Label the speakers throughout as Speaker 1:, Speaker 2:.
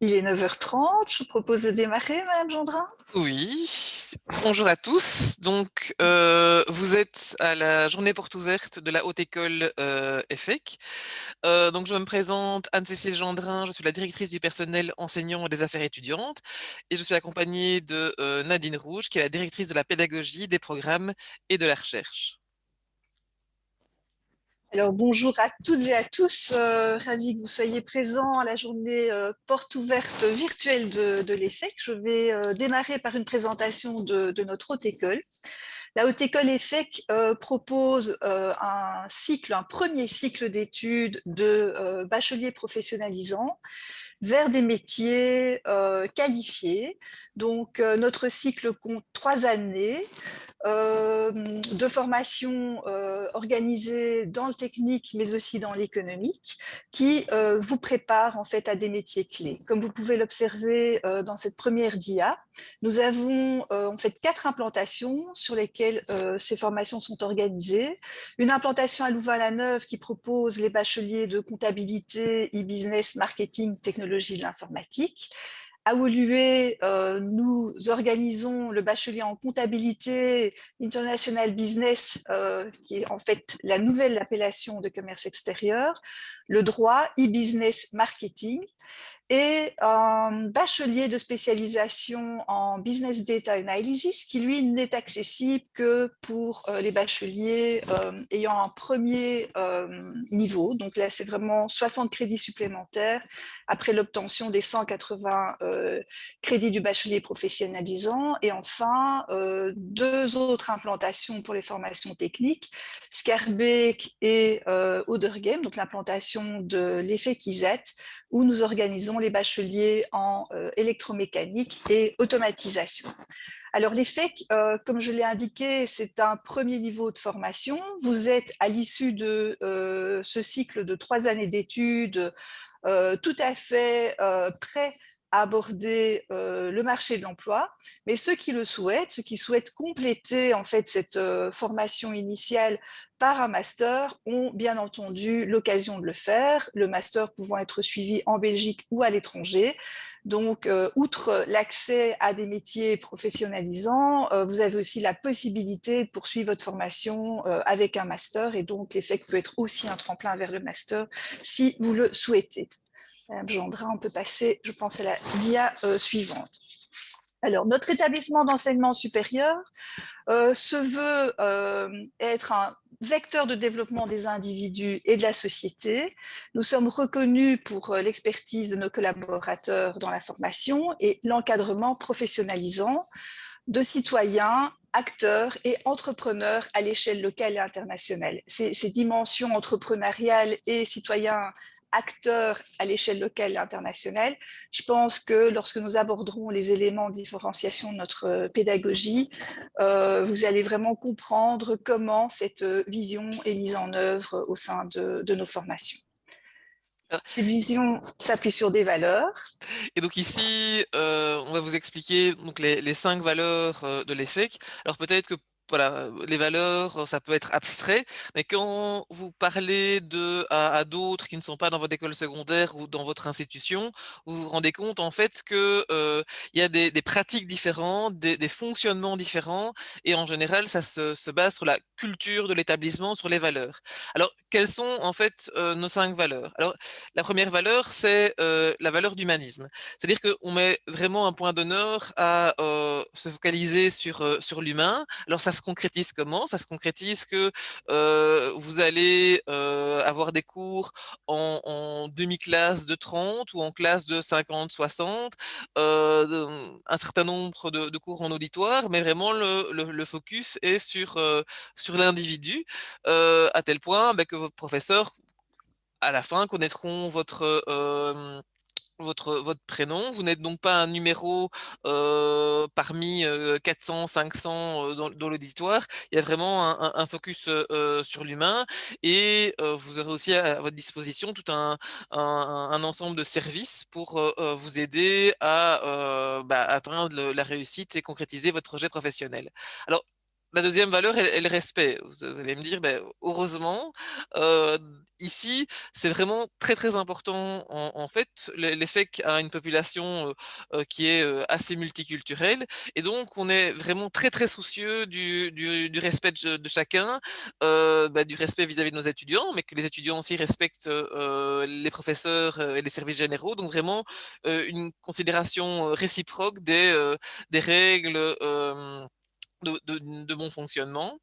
Speaker 1: Il est 9h30, je vous propose de démarrer, Madame Gendrin.
Speaker 2: Oui, bonjour à tous. Donc, vous êtes à la journée porte ouverte de la Haute École EFEC. Donc, je me présente Anne-Cécile Gendrin, je suis la directrice du personnel enseignant et des affaires étudiantes et je suis accompagnée de Nadine Rouge, qui est la directrice de la pédagogie, des programmes et de la recherche.
Speaker 1: Alors bonjour à toutes et à tous, ravi que vous soyez présents à la journée porte ouverte virtuelle de l'EFEC. Je vais démarrer par une présentation de notre haute école. La Haute École EFEC propose un premier cycle d'études de bacheliers professionnalisants vers des métiers qualifiés. Donc, notre cycle compte 3 années de formation organisée dans le technique, mais aussi dans l'économique, qui vous prépare en fait à des métiers clés. Comme vous pouvez l'observer dans cette première dia, nous avons en fait 4 implantations sur lesquelles ces formations sont organisées. Une implantation à Louvain-la-Neuve qui propose les bacheliers de comptabilité, e-business, marketing, technologie de l'informatique. À Woluwe, nous organisons le bachelier en comptabilité International Business, qui est en fait la nouvelle appellation de commerce extérieur, le droit, e-business, marketing, et un bachelier de spécialisation en business data analysis qui, lui, n'est accessible que pour les bacheliers ayant un premier niveau. Donc là, c'est vraiment 60 crédits supplémentaires après l'obtention des 180 crédits du bachelier professionnalisant. Et enfin, 2 autres implantations pour les formations techniques, Schaerbeek et Odergem, donc l'implantation de l'effet Kizet, où nous organisons les bacheliers en électromécanique et automatisation. Alors l'EFEC, comme je l'ai indiqué, c'est un premier niveau de formation. Vous êtes à l'issue de ce cycle de 3 années d'études tout à fait prêt à aborder le marché de l'emploi, mais ceux qui le souhaitent, ceux qui souhaitent compléter en fait cette formation initiale par un master ont bien entendu l'occasion de le faire, le master pouvant être suivi en Belgique ou à l'étranger. Donc, outre l'accès à des métiers professionnalisants, vous avez aussi la possibilité de poursuivre votre formation avec un master, et donc l'EFEC peut être aussi un tremplin vers le master si vous le souhaitez. Madame Gendrin, on peut passer, je pense, à la dia suivante. Alors, notre établissement d'enseignement supérieur se veut être un vecteur de développement des individus et de la société. Nous sommes reconnus pour l'expertise de nos collaborateurs dans la formation et l'encadrement professionnalisant de citoyens, acteurs et entrepreneurs à l'échelle locale et internationale. Ces dimensions entrepreneuriales et citoyens acteurs à l'échelle locale et internationale, je pense que lorsque nous aborderons les éléments de différenciation de notre pédagogie, vous allez vraiment comprendre comment cette vision est mise en œuvre au sein de nos formations. Cette vision s'appuie sur des valeurs.
Speaker 2: Et donc ici, on va vous expliquer donc les 5 valeurs de l'EFEC. Alors peut-être que voilà, les valeurs, ça peut être abstrait, mais quand vous parlez à d'autres qui ne sont pas dans votre école secondaire ou dans votre institution, vous vous rendez compte en fait que il y a des pratiques différentes, des fonctionnements différents, et en général, ça se base sur la culture de l'établissement, sur les valeurs. Alors, quelles sont en fait nos 5 valeurs? Alors, la première valeur, c'est la valeur d'humanisme. C'est-à-dire qu'on met vraiment un point d'honneur à se focaliser sur l'humain. Alors ça se concrétise comment? Ça se concrétise que vous allez avoir des cours en demi-classe de 30 ou en classe de 50, 60, un certain nombre de cours en auditoire, mais vraiment le focus est sur l'individu, à tel point que votre professeur à la fin connaîtront votre prénom. Vous n'êtes donc pas un numéro parmi 400, 500 dans l'auditoire. Il y a vraiment un focus sur l'humain, et vous aurez aussi à votre disposition tout un ensemble de services pour vous aider à atteindre la réussite et concrétiser votre projet professionnel. Alors, la deuxième valeur est le respect. Vous allez me dire, ben, heureusement, euh, ici, c'est vraiment très très important. En fait, l'EFEC a une population qui est assez multiculturelle, et donc on est vraiment très très soucieux du respect de chacun, du respect vis-à-vis de nos étudiants, mais que les étudiants aussi respectent les professeurs et les services généraux. Donc vraiment une considération réciproque des règles. De bon fonctionnement.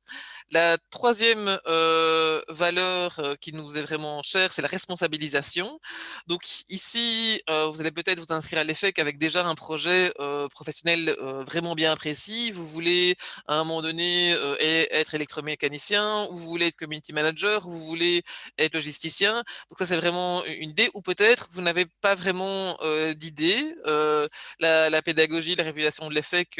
Speaker 2: La troisième valeur qui nous est vraiment chère, c'est la responsabilisation. Donc ici, vous allez peut-être vous inscrire à l'EFEC avec déjà un projet professionnel vraiment bien précis. Vous voulez à un moment donné être électromécanicien, ou vous voulez être community manager, ou vous voulez être logisticien. Donc ça, c'est vraiment une idée. Ou peut-être vous n'avez pas vraiment d'idée. La pédagogie, la réputation de l'EFEC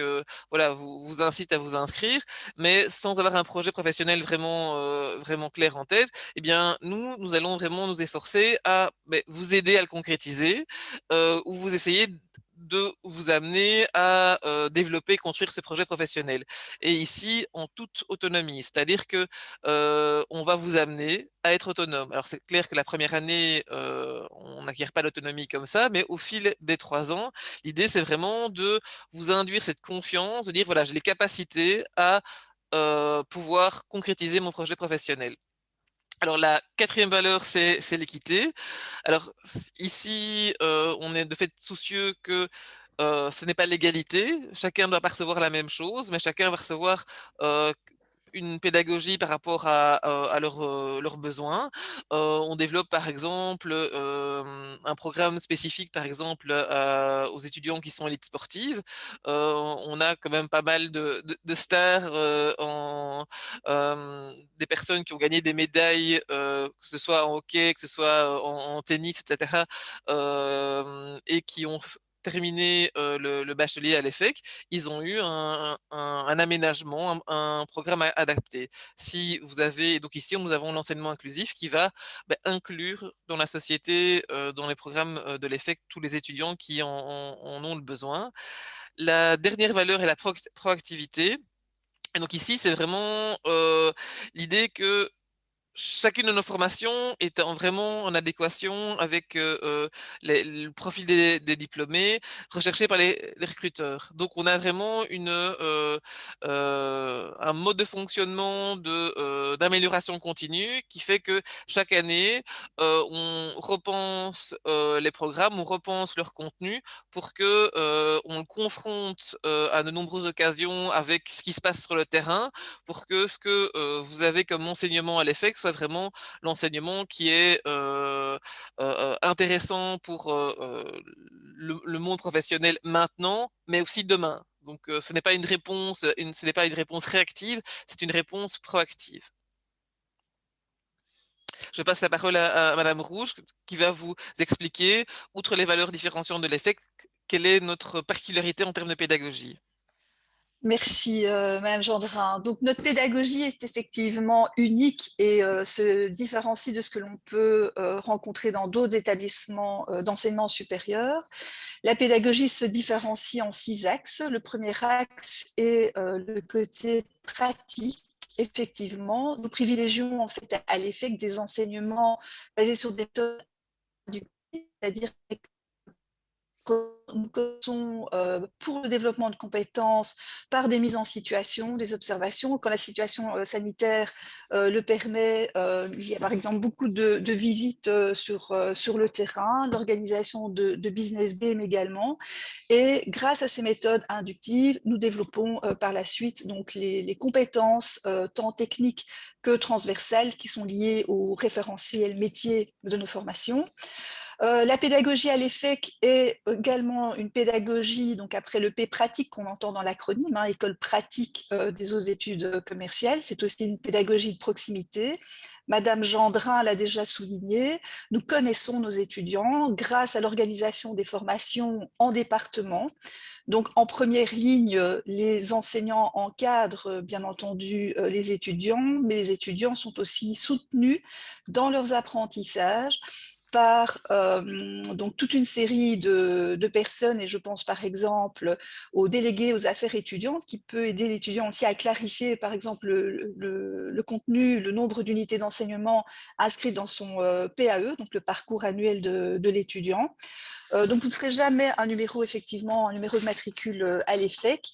Speaker 2: voilà, vous incite à vous inscrire, mais sans avoir un projet professionnel vraiment, vraiment clair en tête, eh bien, nous allons vraiment nous efforcer à vous aider à le concrétiser, ou vous essayer de vous amener à développer, construire ce projet professionnel. Et ici, en toute autonomie, c'est-à-dire que on va vous amener à être autonome. Alors c'est clair que la première année, on n'acquiert pas l'autonomie comme ça, mais au fil des 3 ans, l'idée c'est vraiment de vous induire cette confiance, de dire voilà, j'ai les capacités à pouvoir concrétiser mon projet professionnel. Alors la quatrième valeur, c'est l'équité. Alors ici, on est de fait soucieux que ce n'est pas l'égalité. Chacun doit pas recevoir la même chose, mais chacun va recevoir euh, une pédagogie par rapport à leurs besoins. On développe par exemple un programme spécifique par exemple aux étudiants qui sont élites sportives. On a quand même pas mal de stars des personnes qui ont gagné des médailles, que ce soit en hockey, que ce soit en tennis, etc. Et qui ont terminé le bachelier à l'EFEC, ils ont eu un aménagement, un programme adapté. Si vous avez, donc ici, nous avons l'enseignement inclusif qui va inclure dans la société, dans les programmes de l'EFEC, tous les étudiants qui en ont le besoin. La dernière valeur est la proactivité. Et donc ici, c'est vraiment l'idée que chacune de nos formations est vraiment en adéquation avec le profil des diplômés recherchés par les recruteurs. Donc, on a vraiment un mode de fonctionnement d'amélioration continue qui fait que chaque année, on repense les programmes, on repense leur contenu pour que on le confronte à de nombreuses occasions avec ce qui se passe sur le terrain, pour que ce que vous avez comme enseignement à l'EFEC soit vraiment l'enseignement qui est intéressant pour le monde professionnel maintenant, mais aussi demain. Donc, ce n'est pas une réponse, ce n'est pas une réponse réactive, c'est une réponse proactive. Je passe la parole à Madame Rouge qui va vous expliquer, outre les valeurs différenciantes de l'EFEC, quelle est notre particularité en termes de pédagogie.
Speaker 1: Merci, Madame Gendrin. Donc, notre pédagogie est effectivement unique et se différencie de ce que l'on peut rencontrer dans d'autres établissements d'enseignement supérieur. La pédagogie se différencie en 6 axes. Le premier axe est le côté pratique. Effectivement, nous privilégions en fait à l'EFEC des enseignements basés sur des méthodes, c'est-à-dire nous commençons pour le développement de compétences par des mises en situation, des observations. Quand la situation sanitaire le permet, il y a par exemple beaucoup de visites sur le terrain, l'organisation de business game également. Et grâce à ces méthodes inductives, nous développons par la suite donc les compétences tant techniques que transversales qui sont liées au référentiel métier de nos formations. La pédagogie à l'EFEC est également une pédagogie, donc après le P pratique qu'on entend dans l'acronyme, école pratique des hautes études commerciales, c'est aussi une pédagogie de proximité. Madame Gendrin l'a déjà souligné, nous connaissons nos étudiants grâce à l'organisation des formations en département. Donc en première ligne, les enseignants encadrent bien entendu les étudiants, mais les étudiants sont aussi soutenus dans leurs apprentissages par donc toute une série de personnes, et je pense par exemple aux délégués aux affaires étudiantes, qui peut aider l'étudiant aussi à clarifier par exemple le contenu, le nombre d'unités d'enseignement inscrites dans son PAE, donc le parcours annuel de l'étudiant. Donc, vous ne serez jamais un numéro, effectivement, un numéro de matricule à l'EFEC.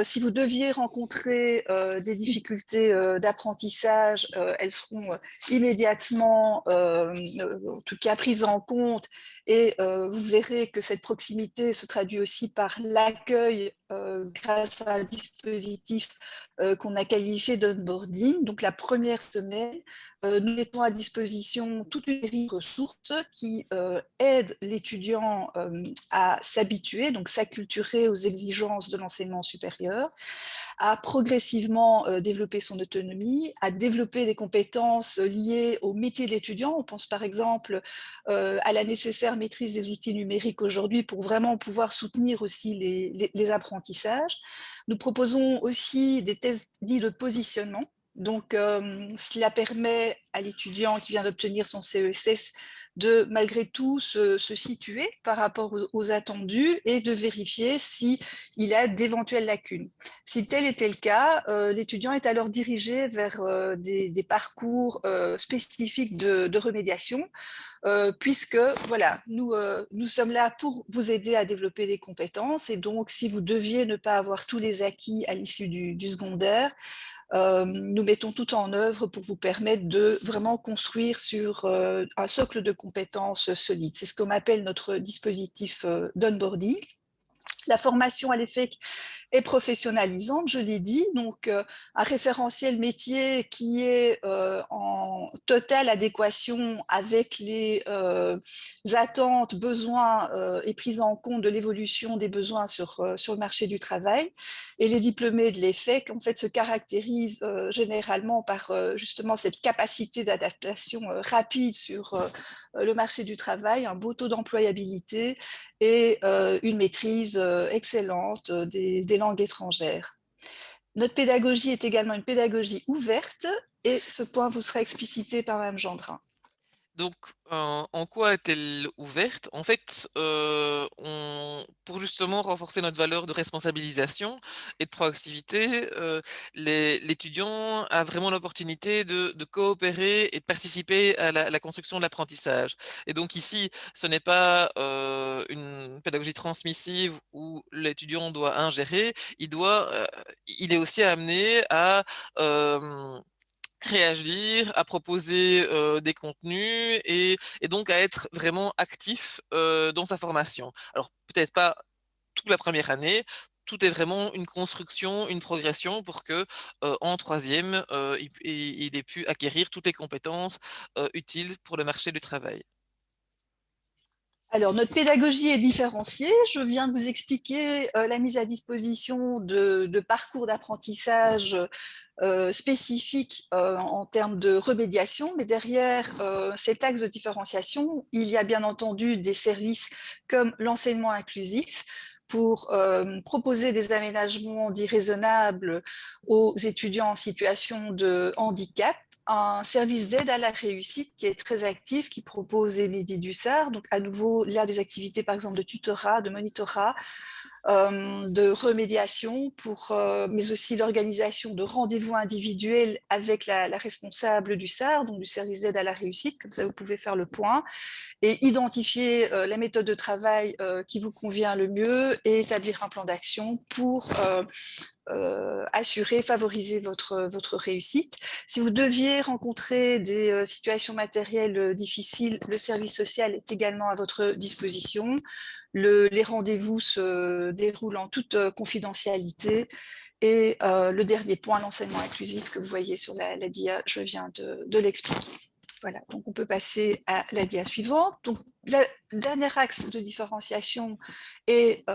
Speaker 1: Si vous deviez rencontrer des difficultés d'apprentissage, elles seront immédiatement, en tout cas, prises en compte, et vous verrez que cette proximité se traduit aussi par l'accueil grâce à un dispositif qu'on a qualifié d'onboarding. Donc, la première semaine, nous mettons à disposition toute une série de ressources qui aident l'étudiant à s'habituer, donc s'acculturer aux exigences de l'enseignement supérieur, à progressivement développer son autonomie, à développer des compétences liées au métier de l'étudiant. On pense par exemple à la nécessaire maîtrise des outils numériques aujourd'hui pour vraiment pouvoir soutenir aussi les apprentissages. Nous proposons aussi des tests dits de positionnement. Donc, cela permet à l'étudiant qui vient d'obtenir son CESS de, malgré tout, se situer par rapport aux attendus et de vérifier s'il a d'éventuelles lacunes. Si tel était le cas, l'étudiant est alors dirigé vers des parcours spécifiques de remédiation, puisque voilà, nous sommes là pour vous aider à développer des compétences, et donc si vous deviez ne pas avoir tous les acquis à l'issue du secondaire, nous mettons tout en œuvre pour vous permettre de vraiment construire sur un socle de compétences solides. C'est ce qu'on appelle notre dispositif d'onboarding. La formation à l'EFEC est professionnalisante, je l'ai dit, donc un référentiel métier qui est en totale adéquation avec les attentes, besoins et prise en compte de l'évolution des besoins sur le marché du travail. Et les diplômés de l'EFEC, en fait, se caractérisent généralement par justement cette capacité d'adaptation rapide sur le marché du travail, un beau taux d'employabilité et une maîtrise excellente des langues étrangères. Notre pédagogie est également une pédagogie ouverte, et ce point vous sera explicité par Mme Gendrin.
Speaker 2: Donc, en quoi est-elle ouverte? En fait, pour justement renforcer notre valeur de responsabilisation et de proactivité, l'étudiant a vraiment l'opportunité de coopérer et de participer à la construction de l'apprentissage. Et donc ici, ce n'est pas une pédagogie transmissive où l'étudiant doit ingérer, il est aussi amené à réagir, à proposer des contenus et donc à être vraiment actif dans sa formation. Alors peut-être pas toute la première année, tout est vraiment une construction, une progression pour que en troisième, il ait pu acquérir toutes les compétences utiles pour le marché du travail.
Speaker 1: Alors, notre pédagogie est différenciée. Je viens de vous expliquer la mise à disposition de parcours d'apprentissage spécifiques en termes de remédiation, mais derrière cet axe de différenciation, il y a bien entendu des services comme l'enseignement inclusif pour proposer des aménagements dits raisonnables aux étudiants en situation de handicap, un service d'aide à la réussite qui est très actif, qui propose Émilie Dussard, donc à nouveau là des activités par exemple de tutorat, de monitorat, de remédiation, mais aussi l'organisation de rendez-vous individuels avec la responsable du SAR, donc du service d'aide à la réussite, comme ça vous pouvez faire le point, et identifier la méthode de travail qui vous convient le mieux et établir un plan d'action pour assurer, favoriser votre réussite. Si vous deviez rencontrer des situations matérielles difficiles, le service social est également à votre disposition. Les rendez-vous se déroulent en toute confidentialité. Et le dernier point, l'enseignement inclusif que vous voyez sur la dia, je viens de l'expliquer. Voilà, donc on peut passer à la dia suivante. Donc, le dernier axe de différenciation est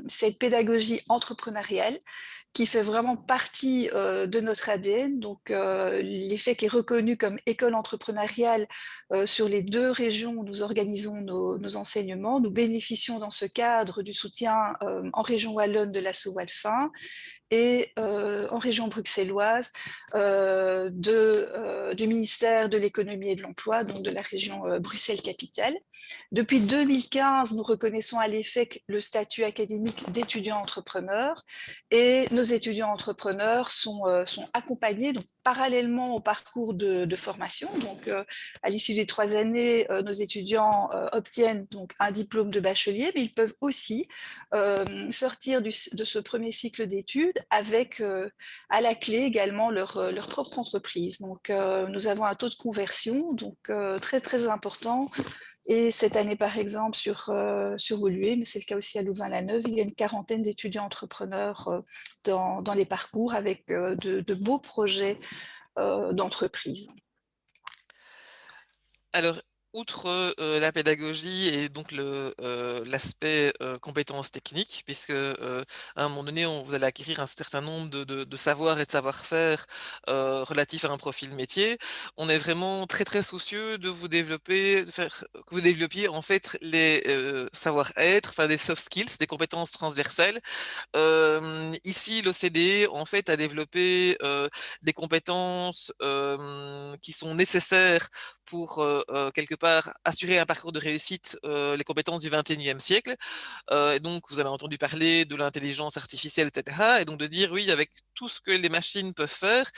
Speaker 1: cette pédagogie entrepreneuriale qui fait vraiment partie de notre ADN. Donc, l'EFEC est reconnu comme école entrepreneuriale sur les 2 régions où nous organisons nos enseignements. Nous bénéficions dans ce cadre du soutien en région wallonne de l'asso Walfin et en région bruxelloise du ministère de l'économie et de l'emploi, donc de la région Bruxelles-Capitale. Depuis 2015, nous reconnaissons à l'EFEC le statut académique d'étudiant entrepreneur et nos étudiants entrepreneurs sont accompagnés donc, parallèlement au parcours de formation. Donc, à l'issue des 3 années, nos étudiants obtiennent donc un diplôme de bachelier, mais ils peuvent aussi sortir de ce premier cycle d'études avec à la clé également leur propre entreprise. Donc, nous avons un taux de conversion donc, très, très important. Et cette année, par exemple, sur Woluwe, mais c'est le cas aussi à Louvain-la-Neuve, il y a une quarantaine d'étudiants entrepreneurs dans les parcours avec de beaux projets d'entreprise.
Speaker 2: Alors, outre la pédagogie et donc l'aspect compétences techniques, puisque à un moment donné, vous allez acquérir un certain nombre de savoirs et de savoir-faire relatifs à un profil métier, on est vraiment très très soucieux de vous développer, que vous développiez en fait les savoir-être, enfin des soft skills, des compétences transversales. Ici, l'OCDE, en fait, a développé des compétences qui sont nécessaires pour, quelque part, assurer un parcours de réussite, les compétences du 21e siècle. Et donc, vous avez entendu parler de l'intelligence artificielle, etc. Et donc de dire, oui, avec tout ce que les machines peuvent faire,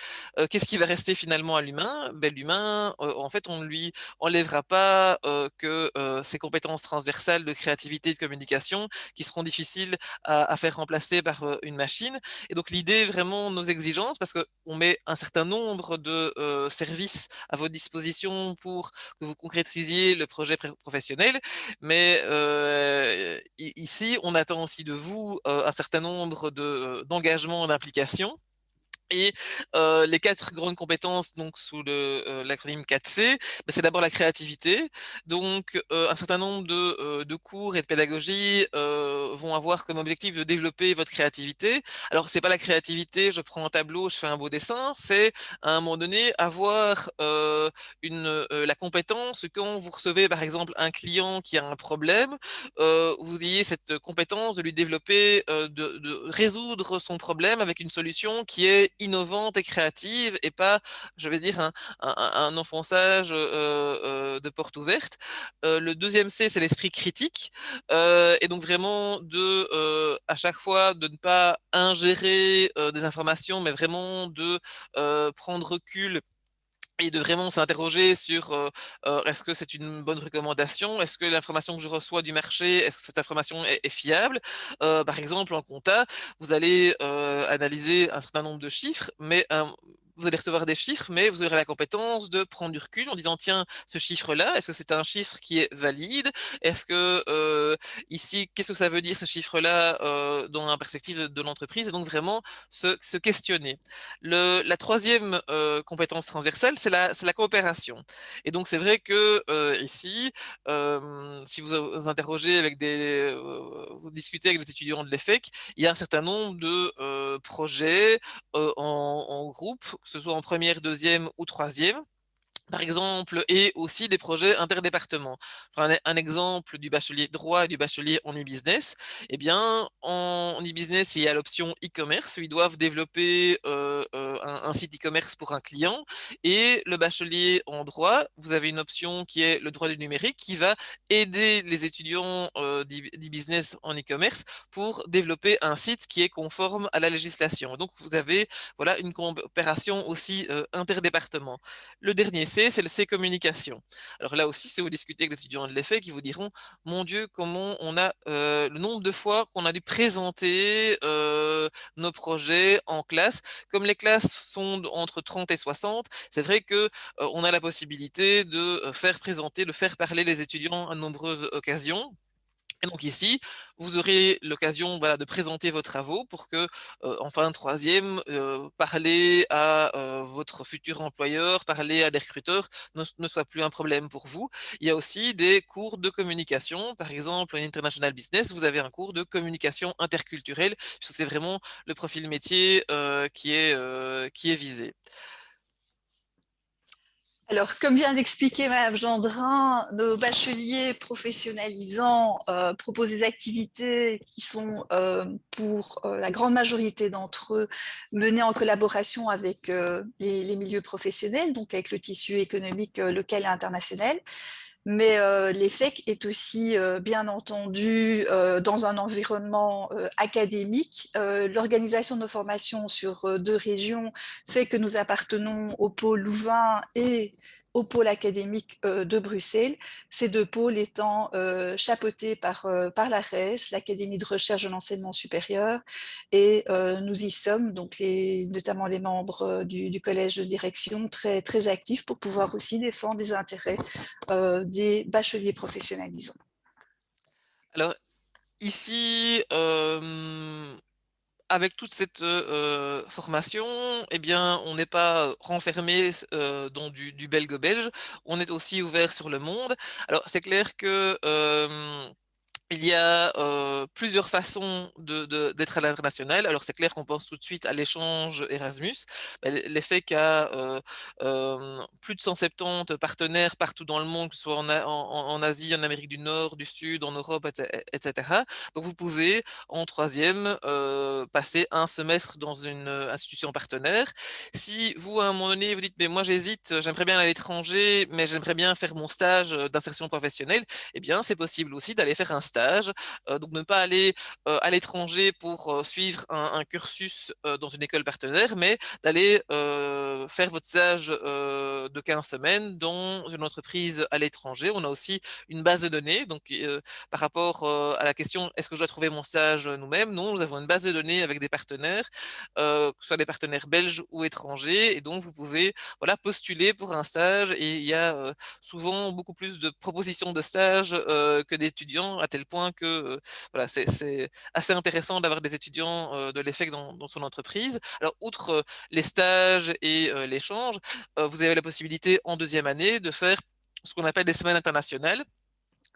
Speaker 2: qu'est-ce qui va rester finalement à l'humain? Ben, l'humain, en fait, on ne lui enlèvera pas que ses compétences transversales de créativité et de communication qui seront difficiles à faire remplacer par une machine. Et donc l'idée vraiment nos exigences, parce qu'on met un certain nombre de services à votre disposition pour que vous concrétisiez le projet professionnel, mais ici on attend aussi de vous un certain nombre d'engagements, d'implications. Et les 4 grandes compétences, donc sous l'acronyme 4C, bah, c'est d'abord la créativité. Donc, un certain nombre de cours et de pédagogies vont avoir comme objectif de développer votre créativité. Alors, c'est pas la créativité, je prends un tableau, je fais un beau dessin, c'est à un moment donné avoir la compétence quand vous recevez par exemple un client qui a un problème, vous ayez cette compétence de lui développer, de résoudre son problème avec une solution qui est innovante et créative et pas, je vais dire, un enfonçage de porte ouverte. Le deuxième C, c'est l'esprit critique. Et donc vraiment à chaque fois, de ne pas ingérer des informations, mais vraiment de prendre recul et de vraiment s'interroger sur est-ce que c'est une bonne recommandation? Est-ce que l'information que je reçois du marché, est-ce que cette information est fiable? Par exemple, en compta, vous allez analyser un certain nombre de chiffres, mais vous allez recevoir des chiffres, mais vous aurez la compétence de prendre du recul en disant, tiens, ce chiffre-là, est-ce que c'est un chiffre qui est valide? Est-ce que ici, qu'est-ce que ça veut dire ce chiffre-là dans la perspective de l'entreprise? Et donc vraiment se questionner. La troisième compétence transversale, c'est la coopération. Et donc c'est vrai que ici, si vous interrogez vous discutez avec des étudiants de l'EFEC, il y a un certain nombre de projets en groupe, que ce soit en première, deuxième ou troisième, par exemple, et aussi des projets interdépartements. Un exemple du bachelier droit et du bachelier en e-business. Eh bien, en e-business, il y a l'option e-commerce où ils doivent développer un site e-commerce pour un client. Et le bachelier en droit, vous avez une option qui est le droit du numérique qui va aider les étudiants d'e-business en e-commerce pour développer un site qui est conforme à la législation. Donc, vous avez voilà, une coopération aussi interdépartement. Le dernier C, c'est le C communication. Alors là aussi, si vous discutez avec des étudiants de l'EFEC, qui vous diront, mon Dieu, comment on a le nombre de fois qu'on a dû présenter nos projets en classe. Comme les classes sont entre 30 et 60, c'est vrai que on a la possibilité de faire présenter, de faire parler les étudiants à de nombreuses occasions. Et donc ici, vous aurez l'occasion, voilà, de présenter vos travaux pour que, en fin de troisième, parler à, votre futur employeur, parler à des recruteurs ne soit plus un problème pour vous. Il y a aussi des cours de communication. Par exemple, en International Business, vous avez un cours de communication interculturelle, puisque c'est vraiment le profil métier, qui est visé.
Speaker 1: Alors, comme vient d'expliquer Madame Gendrin, nos bacheliers professionnalisants proposent des activités qui sont, pour la grande majorité d'entre eux, menées en collaboration avec les milieux professionnels, donc avec le tissu économique local et international. Mais l'EFEC est aussi, bien entendu, dans un environnement académique. L'organisation de nos formations sur 2 régions fait que nous appartenons au pôle Louvain et au pôle académique de Bruxelles, ces 2 pôles étant chapeautés par l'ARES, l'Académie de recherche de l'enseignement supérieur, et nous y sommes, donc notamment les membres du collège de direction, très, très actifs pour pouvoir aussi défendre les intérêts des bacheliers professionnalisants.
Speaker 2: Alors ici, avec toute cette, formation, eh bien, on n'est pas renfermé dans du belgo-belge, on est aussi ouvert sur le monde. Alors c'est clair que, il y a plusieurs façons d'être à l'international. Alors c'est clair qu'on pense tout de suite à l'échange Erasmus. L'effet qu'a plus de 170 partenaires partout dans le monde, que ce soit en Asie, en Amérique du Nord, du Sud, en Europe, etc. Donc vous pouvez en troisième passer un semestre dans une institution partenaire. Si vous, à un moment donné, vous dites, mais moi j'hésite, j'aimerais bien aller à l'étranger, mais j'aimerais bien faire mon stage d'insertion professionnelle, eh bien, c'est possible aussi d'aller faire un stage, donc ne pas aller à l'étranger pour suivre un cursus dans une école partenaire, mais d'aller faire votre stage de 15 semaines dans une entreprise à l'étranger. On a aussi une base de données, donc par rapport à la question est-ce que je dois trouver mon stage nous-mêmes? Non, nous avons une base de données avec des partenaires, que ce soit des partenaires belges ou étrangers, et donc vous pouvez voilà, postuler pour un stage, et il y a souvent beaucoup plus de propositions de stage que d'étudiants, à tel point que voilà, c'est assez intéressant d'avoir des étudiants de l'EFEC dans son entreprise. Alors, outre les stages et l'échange, vous avez la possibilité en deuxième année de faire ce qu'on appelle des semaines internationales,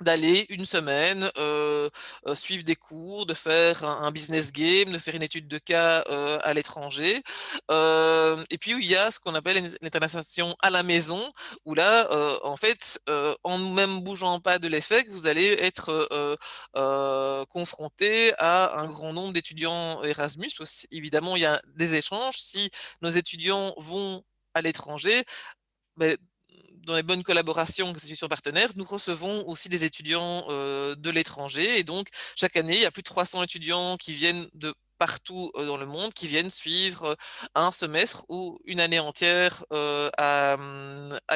Speaker 2: d'aller une semaine suivre des cours, de faire un business game, de faire une étude de cas à l'étranger. Et puis il y a ce qu'on appelle l'internationalisation à la maison, où là, en fait, en même bougeant pas de l'effet, vous allez être confronté à un grand nombre d'étudiants Erasmus, parce qu'évidemment, il y a des échanges. Si nos étudiants vont à l'étranger, ben, dans les bonnes collaborations avec les institutions partenaires, nous recevons aussi des étudiants de l'étranger. Et donc, chaque année, il y a plus de 300 étudiants qui viennent de partout dans le monde, qui viennent suivre un semestre ou une année entière à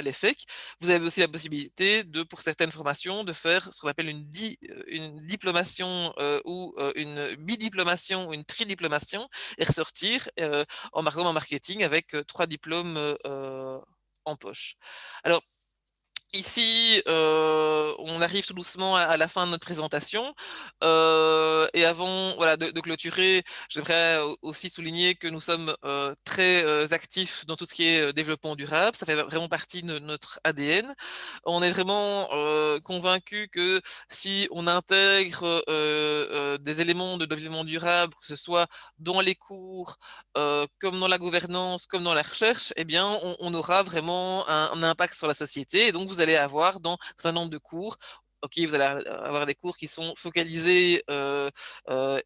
Speaker 2: l'EFEC. Vous avez aussi la possibilité de, pour certaines formations, de faire ce qu'on appelle une diplomation ou une bidiplomation ou une tridiplomation, et ressortir en exemple en marketing avec 3 diplômes en poche. Alors, ici, on arrive tout doucement à la fin de notre présentation. Et avant voilà, de clôturer, j'aimerais aussi souligner que nous sommes très actifs dans tout ce qui est développement durable. Ça fait vraiment partie de notre ADN. On est vraiment convaincus que si on intègre des éléments de développement durable, que ce soit dans les cours, comme dans la gouvernance, comme dans la recherche, eh bien, on aura vraiment un impact sur la société. Et donc, vous allez avoir dans un certain nombre de cours, ok, vous allez avoir des cours qui sont focalisés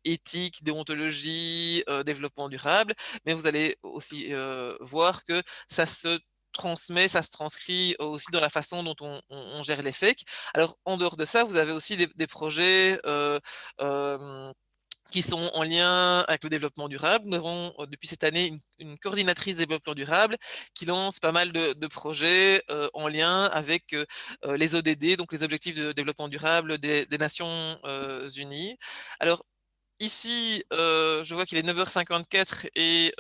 Speaker 2: éthique, déontologie, développement durable, mais vous allez aussi voir que ça se transmet, ça se transcrit aussi dans la façon dont on gère les fakes. Alors, en dehors de ça, vous avez aussi des projets qui sont en lien avec le développement durable. Nous avons depuis cette année une coordinatrice développement durable qui lance pas mal de projets en lien avec les ODD, donc les objectifs de développement durable des Nations Unies. Alors, ici, je vois qu'il est 9h54 et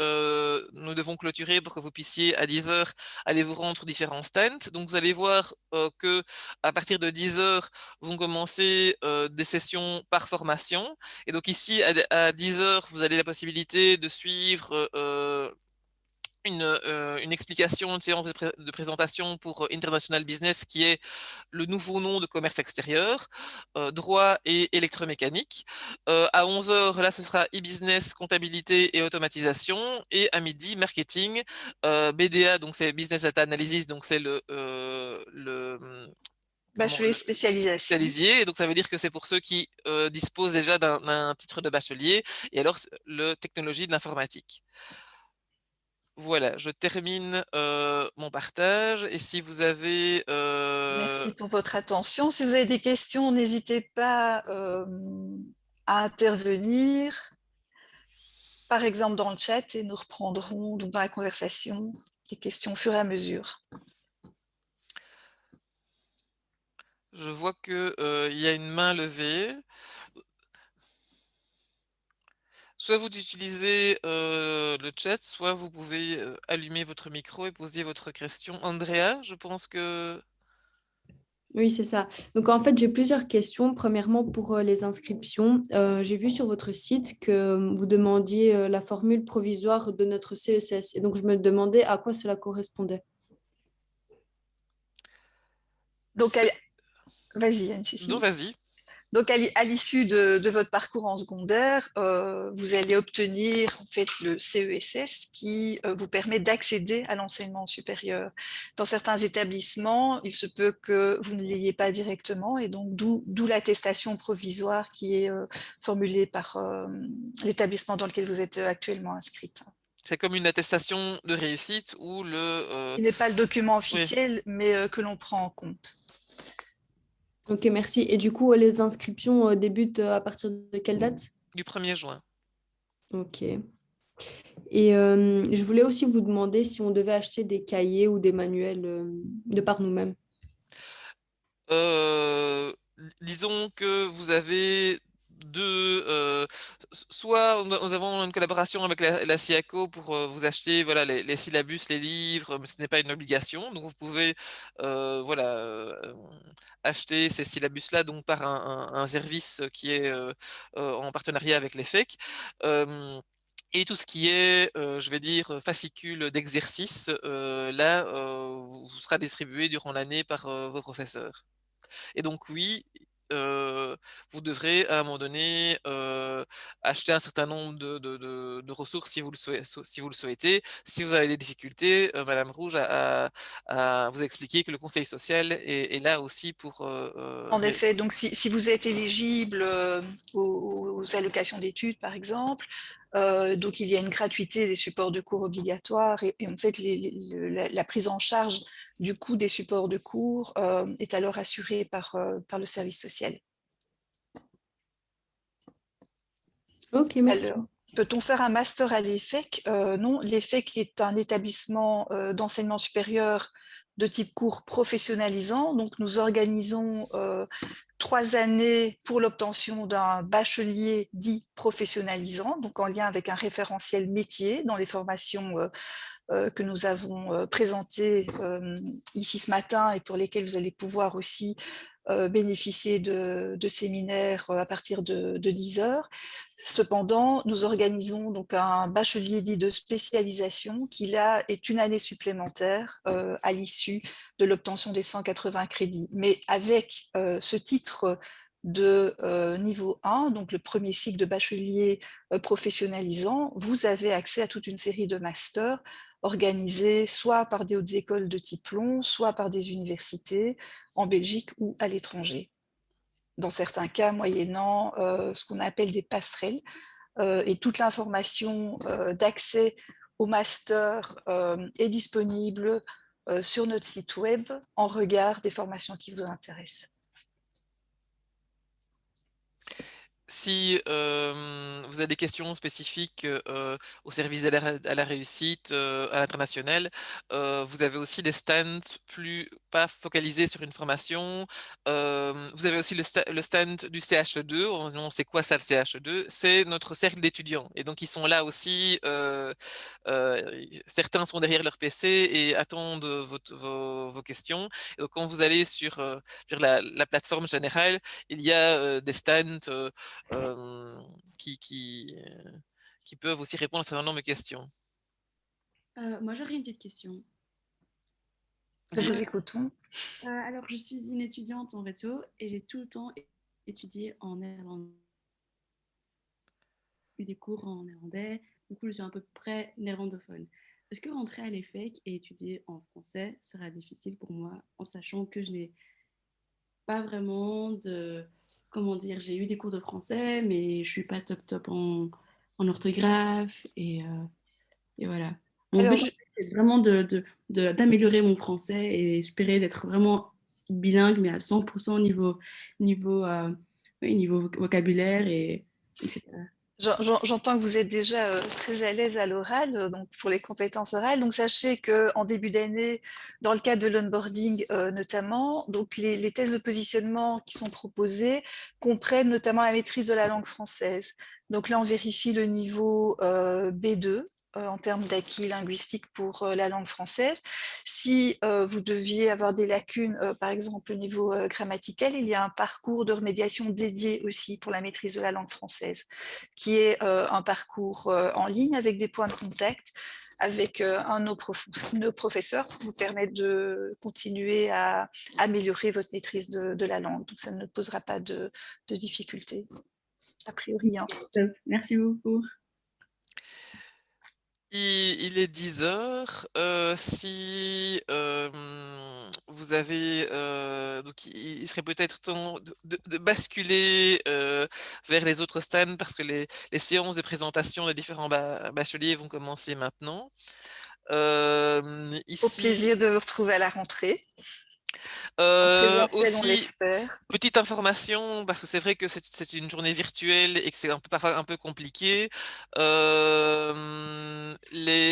Speaker 2: nous devons clôturer pour que vous puissiez à 10h aller vous rendre sur différents stands. Donc vous allez voir que à partir de 10h vont commencer des sessions par formation. Et donc ici à 10h, vous avez la possibilité de suivre une explication, une séance de présentation pour International Business, qui est le nouveau nom de commerce extérieur, droit et électromécanique. À 11h, là, ce sera e-business, comptabilité et automatisation. Et à midi, marketing, BDA, donc c'est Business Data Analysis, donc c'est comment,
Speaker 1: Bachelier spécialisation.
Speaker 2: spécialisé. Et donc, ça veut dire que c'est pour ceux qui disposent déjà d'un titre de bachelier. Et alors, le technologie de l'informatique. Voilà, je termine mon partage. Et si vous avez...
Speaker 1: Merci pour votre attention. Si vous avez des questions, n'hésitez pas à intervenir, par exemple dans le chat, et nous reprendrons donc dans la conversation les questions au fur et à mesure.
Speaker 2: je vois qu'il y a une main levée. Soit vous utilisez le chat, soit vous pouvez allumer votre micro et poser votre question. Andrea, je pense que...
Speaker 3: Oui, c'est ça. Donc, en fait, j'ai plusieurs questions. Premièrement, pour les inscriptions, j'ai vu sur votre site que vous demandiez la formule provisoire de notre CESS. Et donc, je me demandais à quoi cela correspondait.
Speaker 1: Donc, vas-y,
Speaker 2: Donc,
Speaker 1: Anne-Cécile.
Speaker 2: vas-y.
Speaker 1: Donc, à l'issue de votre parcours en secondaire, vous allez obtenir en fait le CESS qui vous permet d'accéder à l'enseignement supérieur. Dans certains établissements, il se peut que vous ne l'ayez pas directement et donc d'où l'attestation provisoire qui est formulée par l'établissement dans lequel vous êtes actuellement inscrite.
Speaker 2: C'est comme une attestation de réussite ou
Speaker 1: Qui n'est pas le document
Speaker 2: oui,
Speaker 1: officiel, mais que l'on prend en compte.
Speaker 3: Ok, merci. Et du coup, les inscriptions débutent à partir de quelle date?
Speaker 2: du 1er juin.
Speaker 3: Ok. Et je voulais aussi vous demander si on devait acheter des cahiers ou des manuels de par nous-mêmes.
Speaker 2: Disons que vous avez deux, soit nous avons une collaboration avec la SIACO pour vous acheter voilà, les syllabus, les livres, mais ce n'est pas une obligation. Donc vous pouvez voilà, acheter ces syllabus-là donc par un service qui est en partenariat avec l'EFEC. Et tout ce qui est, je vais dire, fascicule d'exercice, là, vous sera distribué durant l'année par vos professeurs. Et donc oui, vous devrez à un moment donné acheter un certain nombre de ressources si vous le souhaitez. Si vous avez des difficultés, Madame Rouge a vous expliqué que le conseil social est là aussi pour...
Speaker 1: En effet, donc si vous êtes éligible aux allocations d'études, par exemple, donc il y a une gratuité des supports de cours obligatoires et en fait la prise en charge du coût des supports de cours est alors assurée par le service social.
Speaker 3: Ok, merci.
Speaker 1: Alors, peut-on faire un master à l'EFEC? Non, l'EFEC est un établissement d'enseignement supérieur de type cours professionnalisant. Donc, nous organisons 3 années pour l'obtention d'un bachelier dit professionnalisant, donc en lien avec un référentiel métier dans les formations que nous avons présentées ici ce matin et pour lesquelles vous allez pouvoir aussi bénéficier de séminaires à partir de 10 heures. Cependant, nous organisons donc un bachelier dit de spécialisation qui là est une année supplémentaire à l'issue de l'obtention des 180 crédits. Mais avec ce titre de niveau 1, donc le premier cycle de bachelier professionnalisant, vous avez accès à toute une série de masters organisés soit par des hautes écoles de type long, soit par des universités en Belgique ou à l'étranger. Dans certains cas, moyennant ce qu'on appelle des passerelles. Et toute l'information d'accès au master est disponible sur notre site web en regard des formations qui vous intéressent.
Speaker 2: si vous avez des questions spécifiques au service à la réussite à l'international, vous avez aussi des stands plus pas focalisés sur une formation. Vous avez aussi le stand du CHE2. On sait quoi ça le CHE2? C'est notre cercle d'étudiants. Et donc ils sont là aussi. Certains sont derrière leur PC et attendent vos questions. Et donc quand vous allez sur la plateforme générale, il y a des stands euh, qui, qui, euh, qui peuvent aussi répondre à un certain nombre de questions.
Speaker 4: Moi, j'aurais une petite question.
Speaker 1: Nous vous écoutons.
Speaker 4: Alors, je suis une étudiante en réseau et j'ai tout le temps étudié en néerlandais. Eu des cours en néerlandais, du coup, je suis à peu près néerlandophone. Est-ce que rentrer à l'EFEC et étudier en français sera difficile pour moi, en sachant que je n'ai pas vraiment de... Comment dire, j'ai eu des cours de français, mais je suis pas top en orthographe et voilà. Mon
Speaker 1: Alors,
Speaker 4: but, en fait, c'est vraiment d'améliorer mon français et espérer d'être vraiment bilingue, mais à 100% niveau vocabulaire et etc.
Speaker 1: j'entends que vous êtes déjà très à l'aise à l'oral, donc pour les compétences orales. Donc sachez qu'en début d'année, dans le cadre de l'onboarding notamment, donc les tests de positionnement qui sont proposés comprennent notamment la maîtrise de la langue française. Donc là, on vérifie le niveau B2 en termes d'acquis linguistiques pour la langue française. Si vous deviez avoir des lacunes, par exemple au niveau grammatical, il y a un parcours de remédiation dédié aussi pour la maîtrise de la langue française, qui est un parcours en ligne avec des points de contact avec un de nos professeurs pour vous permettre de continuer à améliorer votre maîtrise de la langue. Donc, ça ne posera pas de difficultés, a priori. Hein.
Speaker 4: Merci beaucoup.
Speaker 2: Il est 10 heures. Si vous avez, donc il serait peut-être temps de basculer vers les autres stands parce que les séances de présentation des différents bacheliers vont commencer maintenant.
Speaker 1: Au
Speaker 2: Ici,
Speaker 1: plaisir de vous retrouver à la rentrée, en présentiel, on
Speaker 2: aussi,
Speaker 1: l'espère.
Speaker 2: petite information, parce que c'est vrai que c'est une journée virtuelle et que c'est parfois un peu compliqué.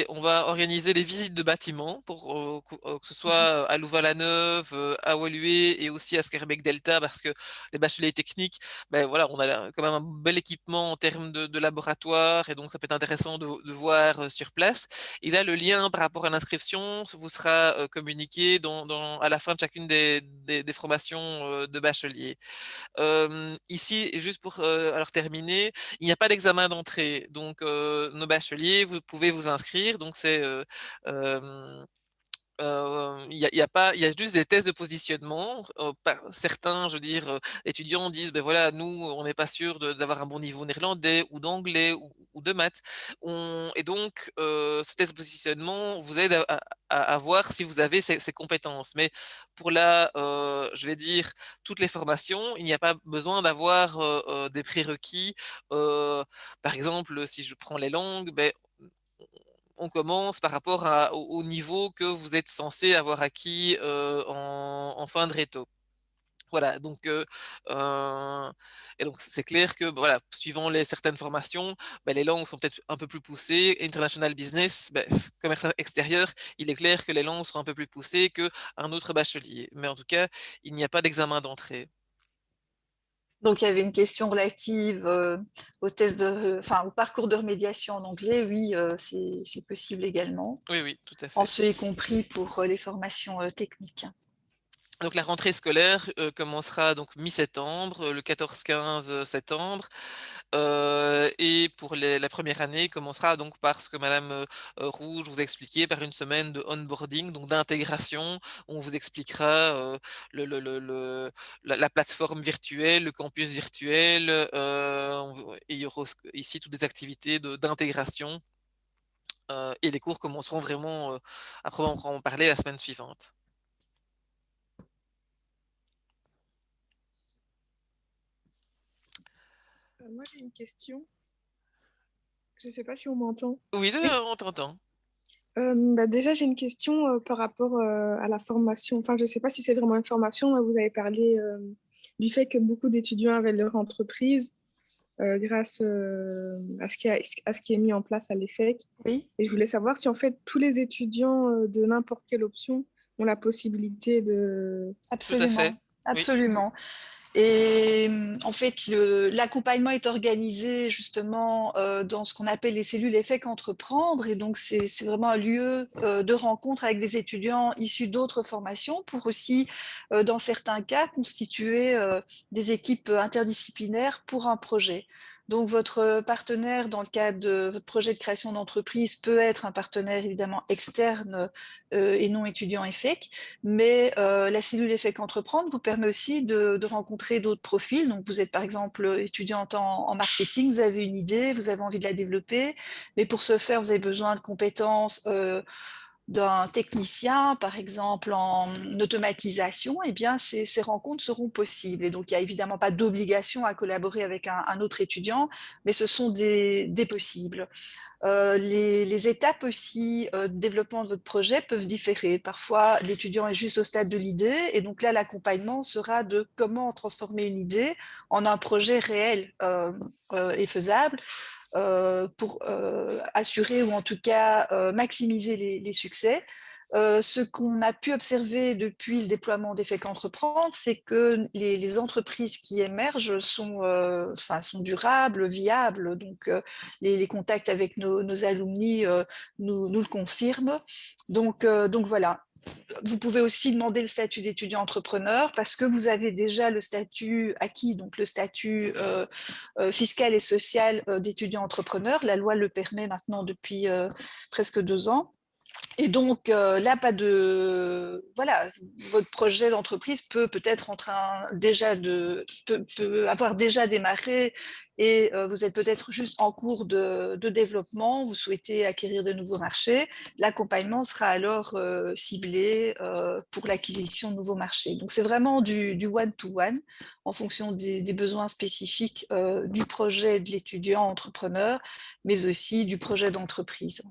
Speaker 2: On va organiser des visites de bâtiments pour que ce soit à Louvain-la-Neuve, à Woluwe et aussi à Schaerbeek Delta, parce que les bacheliers techniques, ben voilà, on a quand même un bel équipement en termes de laboratoire et donc ça peut être intéressant de voir sur place. Et là, le lien par rapport à l'inscription vous sera communiqué à la fin de chacune des formations de bachelier. Ici, juste pour alors terminer, il n'y a pas d'examen d'entrée. Donc, nos bacheliers, vous pouvez vous inscrire. Donc, c'est il y a pas, il y a juste des tests de positionnement. Certains, je veux dire, étudiants disent, ben voilà, nous, on n'est pas sûr d'avoir un bon niveau néerlandais ou d'anglais ou de maths. Et donc, ces tests de positionnement vous aident à voir si vous avez ces compétences. Mais pour là, je vais dire, toutes les formations, il n'y a pas besoin d'avoir des prérequis. Euh, Par exemple, si je prends les langues, ben, on commence par rapport au niveau que vous êtes censé avoir acquis en fin de réto. Voilà, donc, et donc c'est clair que voilà, suivant certaines formations, ben, les langues sont peut-être un peu plus poussées. International business, ben, commerce extérieur, il est clair que les langues seront un peu plus poussées qu'un autre bachelier. Mais en tout cas, il n'y a pas d'examen d'entrée.
Speaker 1: Donc, il y avait une question relative au test au parcours de remédiation en anglais. Oui, c'est possible également,
Speaker 2: Oui, oui, tout à
Speaker 1: en
Speaker 2: fait.
Speaker 1: ce y compris pour les formations techniques.
Speaker 2: Donc la rentrée scolaire commencera donc mi-septembre, le 14-15 septembre. Et pour la première année, commencera donc par ce que Madame Rouge vous a expliqué, par une semaine de onboarding, donc d'intégration. On vous expliquera la plateforme virtuelle, le campus virtuel, et il y aura ici toutes des activités d'intégration. Et les cours commenceront vraiment à proprement parler la semaine suivante.
Speaker 5: Moi, j'ai une question. Je ne sais pas si on m'entend.
Speaker 2: Oui,
Speaker 1: Oui.
Speaker 2: on t'entend.
Speaker 5: Déjà, j'ai une question par rapport à la formation. Enfin, je ne sais pas si c'est vraiment une formation, mais vous avez parlé du fait que beaucoup d'étudiants avaient leur entreprise. grâce à ce qui est mis en place à l'EFEC.
Speaker 1: Oui,
Speaker 5: Et je voulais savoir si en fait tous les étudiants de n'importe quelle option ont la possibilité de...
Speaker 2: Tout à fait.
Speaker 1: absolument,
Speaker 2: Oui.
Speaker 1: absolument. Et en fait, l'accompagnement est organisé justement dans ce qu'on appelle les cellules EFEC Entreprendre. Et donc, c'est vraiment un lieu de rencontre avec des étudiants issus d'autres formations pour aussi, dans certains cas, constituer des équipes interdisciplinaires pour un projet. Donc, votre partenaire dans le cadre de votre projet de création d'entreprise peut être un partenaire évidemment externe et non étudiant EFEC, mais la cellule EFEC Entreprendre vous permet aussi de rencontrer d'autres profils. Donc, vous êtes par exemple étudiante en marketing, vous avez une idée, vous avez envie de la développer, mais pour ce faire, vous avez besoin de compétences d'un technicien, par exemple en automatisation, eh bien, ces rencontres seront possibles. Et donc, il n'y a évidemment pas d'obligation à collaborer avec un autre étudiant, mais ce sont des possibles. Les étapes aussi de développement de votre projet peuvent différer. Parfois, l'étudiant est juste au stade de l'idée, et donc là, l'accompagnement sera de comment transformer une idée en un projet réel et faisable pour assurer ou en tout cas maximiser les succès. Ce qu'on a pu observer depuis le déploiement d'EFEC Entreprendre, c'est que les entreprises qui émergent sont durables, viables. Donc, les contacts avec nos alumni nous le confirment. Donc voilà. Vous pouvez aussi demander le statut d'étudiant entrepreneur parce que vous avez déjà le statut acquis, donc le statut fiscal et social d'étudiant entrepreneur. La loi le permet maintenant depuis presque 2 ans. Et donc là, pas de voilà, votre projet d'entreprise peut-être peut avoir déjà démarré et vous êtes peut-être juste en cours de développement. Vous souhaitez acquérir de nouveaux marchés. L'accompagnement sera alors ciblé pour l'acquisition de nouveaux marchés. Donc c'est vraiment du one-to-one en fonction des besoins spécifiques du projet de l'étudiant entrepreneur, mais aussi du projet d'entreprise.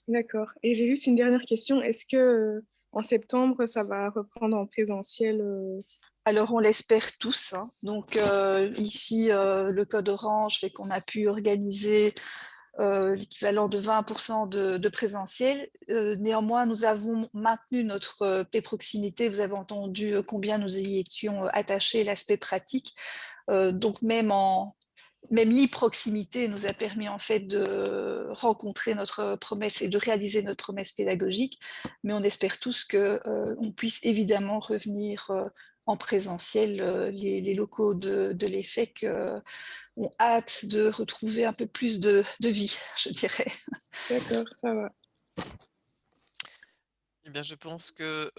Speaker 5: D'accord. Et j'ai juste une dernière question. Est-ce que en septembre, ça va reprendre en présentiel
Speaker 1: Alors, on l'espère tous, hein. Donc, ici, le code orange fait qu'on a pu organiser l'équivalent de 20% de présentiel. Néanmoins, nous avons maintenu notre paix proximité. Vous avez entendu combien nous y étions attachés, l'aspect pratique. Donc, même l'e-proximité nous a permis en fait de rencontrer notre promesse et de réaliser notre promesse pédagogique, mais on espère tous qu'on puisse évidemment revenir en présentiel. Les locaux de l'EFEC ont hâte de retrouver un peu plus de vie, je dirais.
Speaker 5: D'accord, ça va.
Speaker 2: Eh bien, je pense que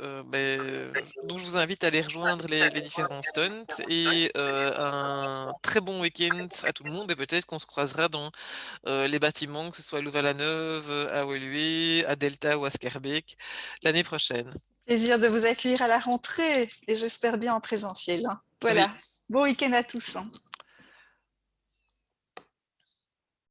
Speaker 2: donc je vous invite à aller rejoindre les différents stunts et un très bon week-end à tout le monde et peut-être qu'on se croisera dans les bâtiments, que ce soit à Louvain-la-Neuve, à Woluwe, à Delta ou à Schaerbeek l'année prochaine.
Speaker 1: Plaisir de vous accueillir à la rentrée et j'espère bien en présentiel. Voilà,
Speaker 2: Oui.
Speaker 1: bon week-end à tous.